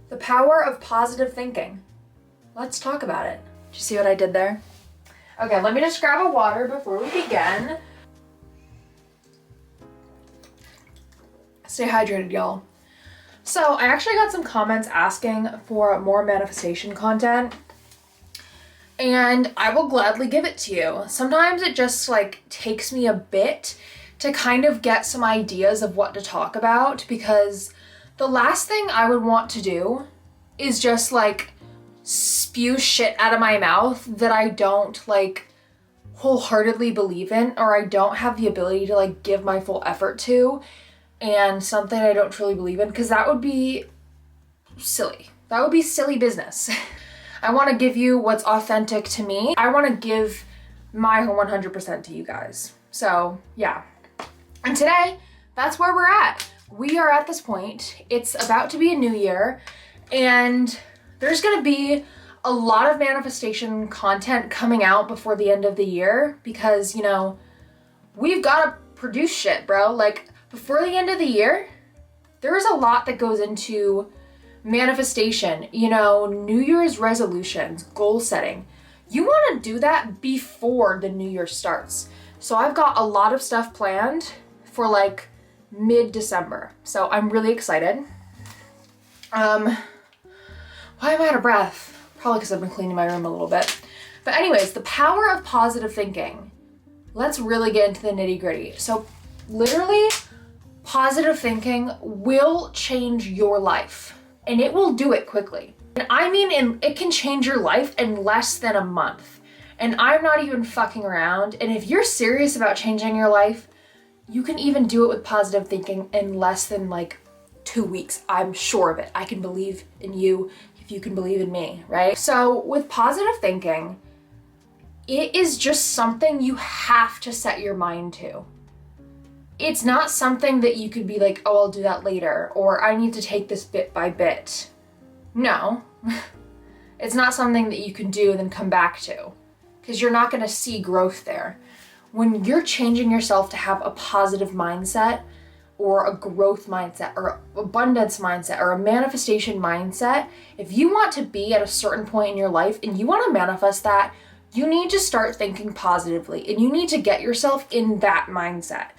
The power of positive thinking. Let's talk about it. Did you see what I did there? Okay, let me just grab a water before we begin. Stay hydrated, y'all. So I actually got some comments asking for more manifestation content, and I will gladly give it to you. Sometimes it just like takes me a bit to kind of get some ideas of what to talk about, because the last thing I would want to do is just like spew shit out of my mouth that I don't like wholeheartedly believe in, or I don't have the ability to like give my full effort to, and something I don't truly believe in, because that would be silly. That would be silly business. I want to give you what's authentic to me. I want to give my 100% to you guys. So yeah. And today, that's where we're at. We are at this point. It's about to be a new year, and there's gonna be a lot of manifestation content coming out before the end of the year, because, you know, we've gotta produce shit, bro. Like, before the end of the year, there's a lot that goes into manifestation, you know, New Year's resolutions, goal setting. You wanna do that before the new year starts. So I've got a lot of stuff planned for like mid-December. So I'm really excited. Why am I out of breath? Probably because I've been cleaning my room a little bit. But anyways, the power of positive thinking. Let's really get into the nitty-gritty. So literally, positive thinking will change your life, and it will do it quickly. And I mean, it can change your life in less than a month. And I'm not even fucking around. And if you're serious about changing your life, you can even do it with positive thinking in less than like 2 weeks. I'm sure of it. I can believe in you if you can believe in me, right? So with positive thinking, it is just something you have to set your mind to. It's not something that you could be like, oh, I'll do that later, or I need to take this bit by bit. No, it's not something that you can do and then come back to, because you're not gonna see growth there. When you're changing yourself to have a positive mindset, or a growth mindset, or abundance mindset, or a manifestation mindset, if you want to be at a certain point in your life and you want to manifest that, you need to start thinking positively, and you need to get yourself in that mindset.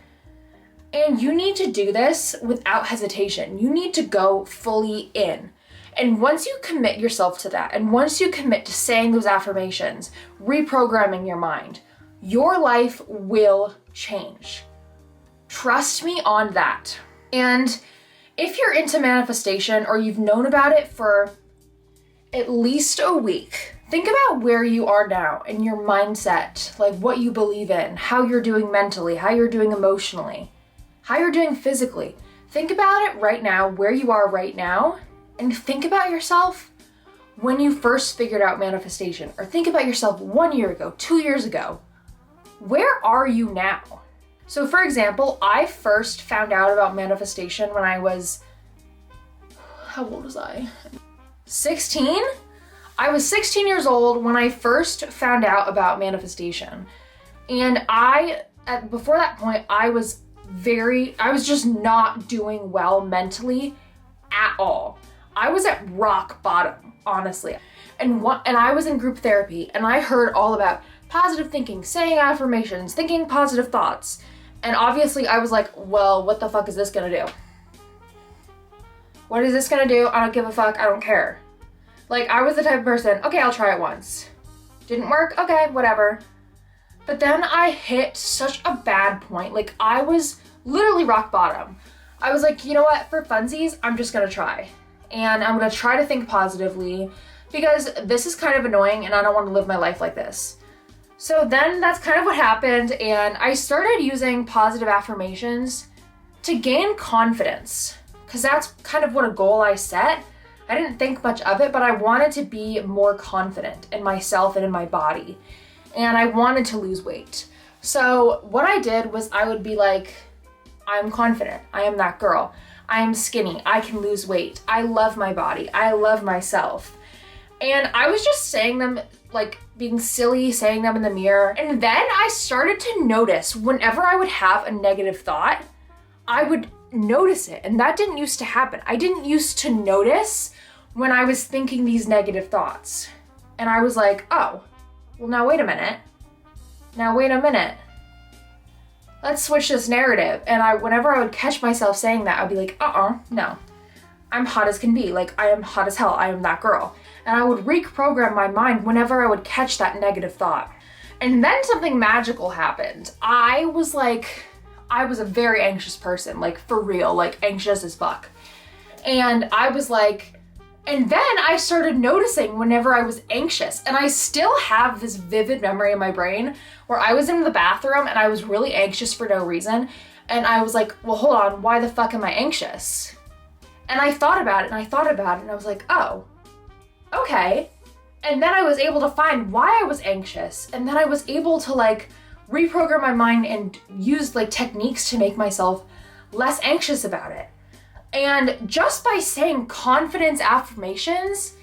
And you need to do this without hesitation. You need to go fully in. And once you commit yourself to that, and once you commit to saying those affirmations, reprogramming your mind, your life will change. Trust me on that. And if you're into manifestation, or you've known about it for at least a week, think about where you are now in your mindset, like what you believe in, how you're doing mentally, how you're doing emotionally, how you're doing physically. Think about it right now, where you are right now, and think about yourself when you first figured out manifestation, or think about yourself 1 year ago, 2 years ago. Where are you now? So for example, I first found out about manifestation when I was, how old was I? 16? I was 16 years old when I first found out about manifestation. And before that point, I was just not doing well mentally at all. I was at rock bottom, honestly. And I was in group therapy, and I heard all about positive thinking, saying affirmations, thinking positive thoughts. And obviously I was like, well, what the fuck is this gonna do? What is this gonna do? I don't give a fuck, I don't care. Like, I was the type of person, okay, I'll try it once. Didn't work, okay, whatever. But then I hit such a bad point. Like, I was literally rock bottom. I was like, you know what, for funsies, I'm just gonna try. And I'm gonna try to think positively, because this is kind of annoying and I don't wanna live my life like this. So then that's kind of what happened, and I started using positive affirmations to gain confidence, because that's kind of what a goal I set. I didn't think much of it, but I wanted to be more confident in myself and in my body, and I wanted to lose weight. So what I did was I would be like, I'm confident, I am that girl, I am skinny, I can lose weight, I love my body, I love myself. And I was just saying them, like being silly, saying them in the mirror. And then I started to notice whenever I would have a negative thought, I would notice it. And that didn't used to happen. I didn't used to notice when I was thinking these negative thoughts. And I was like, oh, well now wait a minute. Let's switch this narrative. And whenever I would catch myself saying that, I'd be like, no. I'm hot as can be. Like, I am hot as hell. I am that girl. And I would reprogram my mind whenever I would catch that negative thought. And then something magical happened. I was a very anxious person, like for real, like anxious as fuck. And I was like, and then I started noticing whenever I was anxious, and I still have this vivid memory in my brain where I was in the bathroom and I was really anxious for no reason. And I was like, well, hold on, why the fuck am I anxious? And I thought about it and I was like, oh, okay. And then I was able to find why I was anxious. And then I was able to like reprogram my mind and use like techniques to make myself less anxious about it. And just by saying confidence affirmations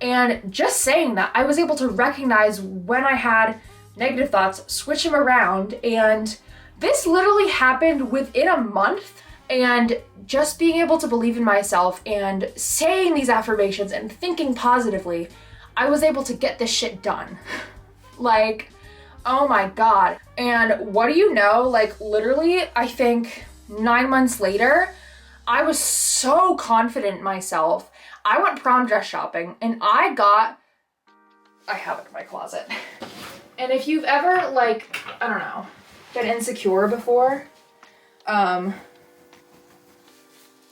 and just saying that, I was able to recognize when I had negative thoughts, switch them around. And this literally happened within a month. And just being able to believe in myself and saying these affirmations and thinking positively, I was able to get this shit done. Like, oh my God. And what do you know? Like literally, I think 9 months later, I was so confident in myself. I went prom dress shopping and I have it in my closet. And if you've ever like, I don't know, been insecure before,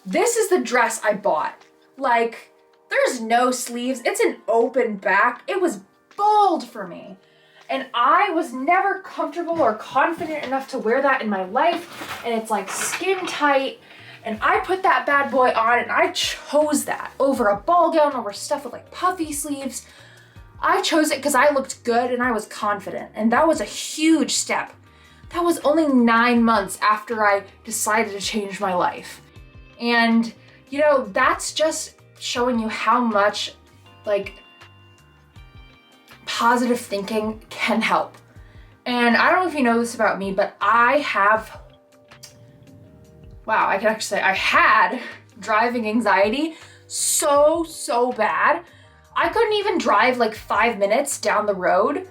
this is the dress I bought. Like, there's no sleeves. It's an open back. It was bold for me. And I was never comfortable or confident enough to wear that in my life. And it's like skin tight. And I put that bad boy on and I chose that over a ball gown, over stuff with like puffy sleeves. I chose it because I looked good and I was confident. And that was a huge step. That was only 9 months after I decided to change my life. And, you know, that's just showing you how much like positive thinking can help. And I don't know if you know this about me, but I had driving anxiety so bad. I couldn't even drive like 5 minutes down the road,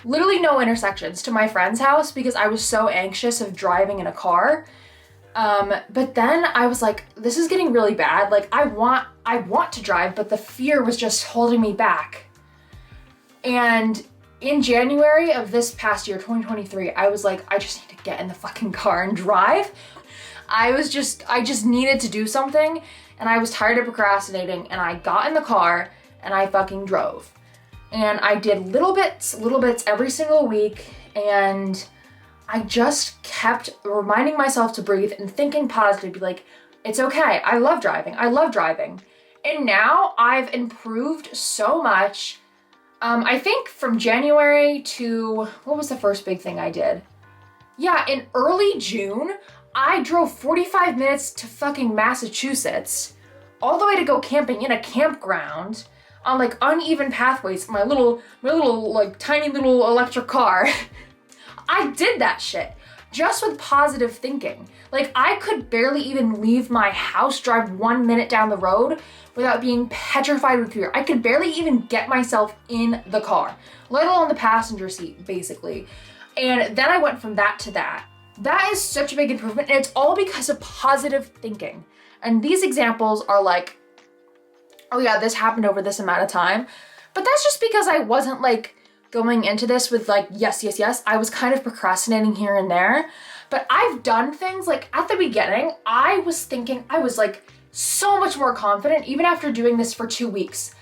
literally no intersections, to my friend's house because I was so anxious of driving in a car. But then I was like, this is getting really bad. Like I want to drive, but the fear was just holding me back. And in January of this past year, 2023, I was like, I just need to get in the fucking car and drive. I just needed to do something and I was tired of procrastinating and I got in the car and I fucking drove. And I did little bits every single week, and I just kept reminding myself to breathe and thinking positively, like, it's okay, I love driving. And now I've improved so much. I think from January to, what was the first big thing I did? Yeah, in early June, I drove 45 minutes to fucking Massachusetts, all the way to go camping in a campground on like uneven pathways, my little like tiny little electric car. I did that shit just with positive thinking. Like I could barely even leave my house, drive 1 minute down the road without being petrified with fear. I could barely even get myself in the car, let alone the passenger seat, basically. And then I went from that to that. That is such a big improvement, and it's all because of positive thinking. And these examples are like, oh yeah, this happened over this amount of time. But that's just because I wasn't like going into this with like, yes. I was kind of procrastinating here and there. But I've done things like at the beginning, I was like so much more confident even after doing this for 2 weeks.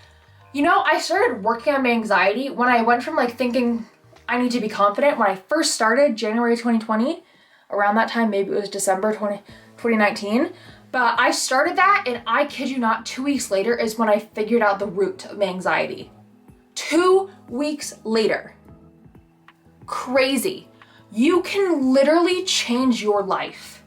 You know, I started working on my anxiety when I went from like thinking I need to be confident when I first started January 2020, around that time, maybe it was December 2019. But I started that, and I kid you not, 2 weeks later is when I figured out the root of my anxiety. 2 weeks later. Crazy. You can literally change your life.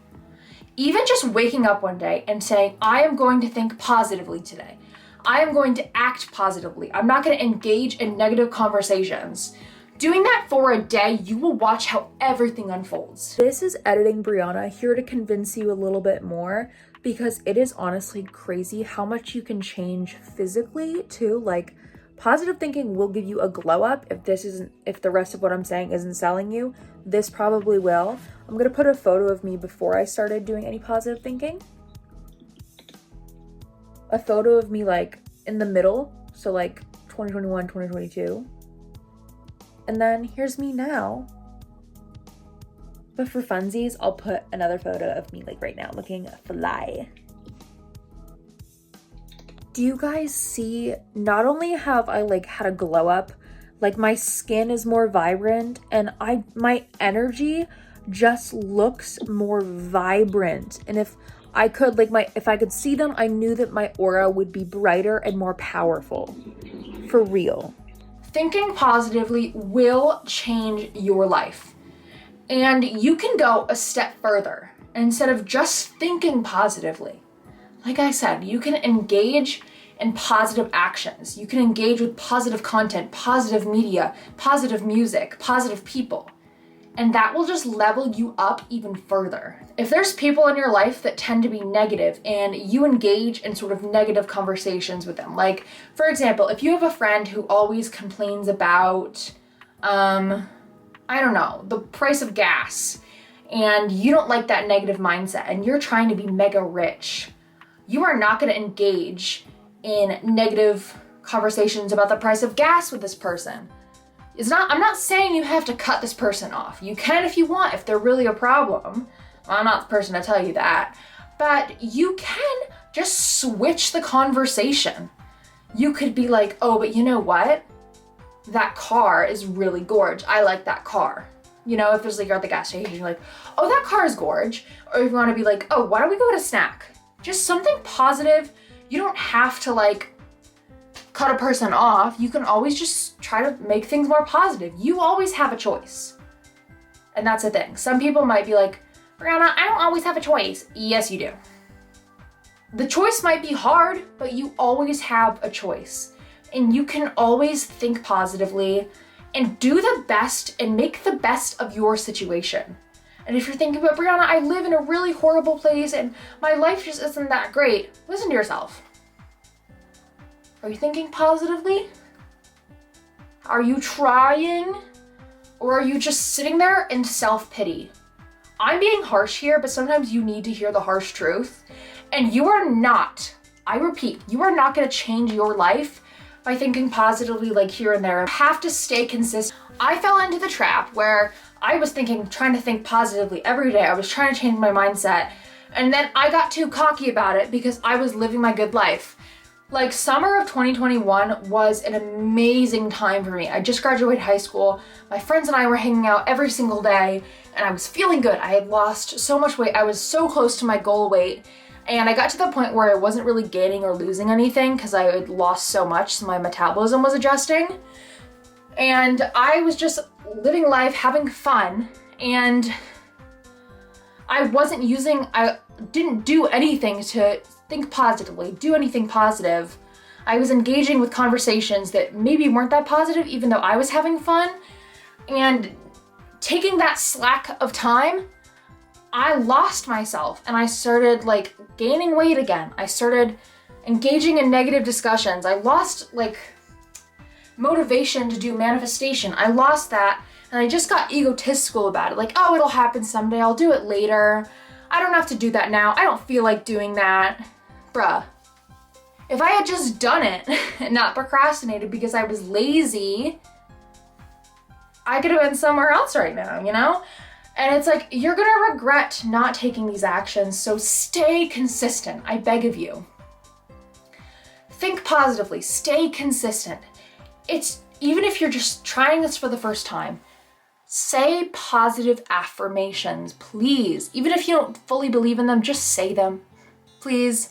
Even just waking up one day and saying, I am going to think positively today. I am going to act positively. I'm not going to engage in negative conversations. Doing that for a day, you will watch how everything unfolds. This is Editing Brianna, here to convince you a little bit more. because it is honestly crazy how much you can change physically too. Like, positive thinking will give you a glow up. If the rest of what I'm saying isn't selling you, this probably will. I'm gonna put a photo of me before I started doing any positive thinking. A photo of me like in the middle, so like 2021, 2022. And then here's me now. But for funsies, I'll put another photo of me like right now looking fly. Do you guys see, not only have I like had a glow up, like my skin is more vibrant and my energy just looks more vibrant. And if I could see them, I knew that my aura would be brighter and more powerful. For real. Thinking positively will change your life. And you can go a step further. Instead of just thinking positively, like I said, you can engage in positive actions. You can engage with positive content, positive media, positive music, positive people. And that will just level you up even further. If there's people in your life that tend to be negative and you engage in sort of negative conversations with them, like, for example, if you have a friend who always complains about, I don't know, the price of gas, and you don't like that negative mindset and you're trying to be mega rich, you are not going to engage in negative conversations about the price of gas with this person. I'm not saying you have to cut this person off. You can if you want, if they're really a problem. I'm not the person to tell you that. But you can just switch the conversation. You could be like, oh, but you know what? That car is really gorge. I like that car. You know, if there's like you're at the gas station, you're like, oh, that car is gorge. Or if you want to be like, oh, why don't we go get a snack? Just something positive. You don't have to like cut a person off. You can always just try to make things more positive. You always have a choice. And that's the thing. Some people might be like, Brianna, I don't always have a choice. Yes, you do. The choice might be hard, but you always have a choice. And you can always think positively and do the best and make the best of your situation. And if you're thinking, but Brianna, I live in a really horrible place and my life just isn't that great, listen to yourself. Are you thinking positively? Are you trying? Or are you just sitting there in self-pity? I'm being harsh here, but sometimes you need to hear the harsh truth. And you are not, I repeat, you are not gonna change your life by thinking positively like here and there. You have to stay consistent. I fell into the trap where I was trying to think positively every day. I was trying to change my mindset. And then I got too cocky about it because I was living my good life. Like, summer of 2021 was an amazing time for me. I just graduated high school. My friends and I were hanging out every single day and I was feeling good. I had lost so much weight. I was so close to my goal weight. And I got to the point where I wasn't really gaining or losing anything because I had lost so much, so my metabolism was adjusting. And I was just living life, having fun. And I didn't do anything to think positively, do anything positive. I was engaging with conversations that maybe weren't that positive, even though I was having fun. And taking that slack of time, I lost myself and I started like gaining weight again. I started engaging in negative discussions. I lost like motivation to do manifestation. I lost that and I just got egotistical about it. Like, oh, it'll happen someday. I'll do it later. I don't have to do that now. I don't feel like doing that. Bruh, if I had just done it and not procrastinated because I was lazy, I could have been somewhere else right now, you know? And it's like, you're gonna regret not taking these actions, so stay consistent, I beg of you. Think positively, stay consistent. Even if you're just trying this for the first time, say positive affirmations, please. Even if you don't fully believe in them, just say them, please.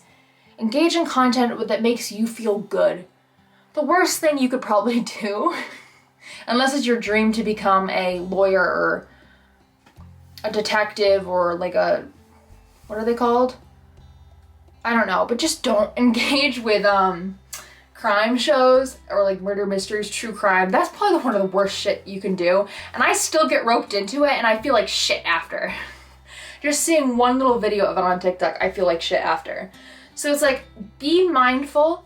Engage in content that makes you feel good. The worst thing you could probably do, unless it's your dream to become a lawyer or a detective or like what are they called? I don't know, but just don't engage with crime shows or like murder mysteries, true crime. That's probably one of the worst shit you can do. And I still get roped into it and I feel like shit after. Just seeing one little video of it on TikTok, I feel like shit after. So it's like, be mindful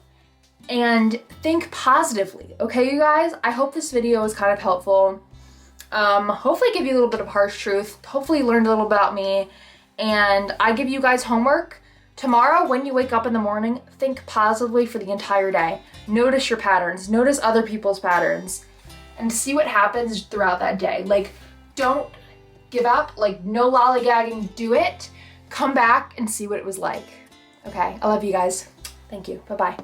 and think positively, okay, you guys? I hope this video was kind of helpful. Hopefully give you a little bit of harsh truth. Hopefully you learned a little about me. And I give you guys homework. Tomorrow, when you wake up in the morning, think positively for the entire day. Notice your patterns, notice other people's patterns, and see what happens throughout that day. Like, don't give up, like, no lollygagging, do it. Come back and see what it was like. Okay, I love you guys. Thank you, bye-bye.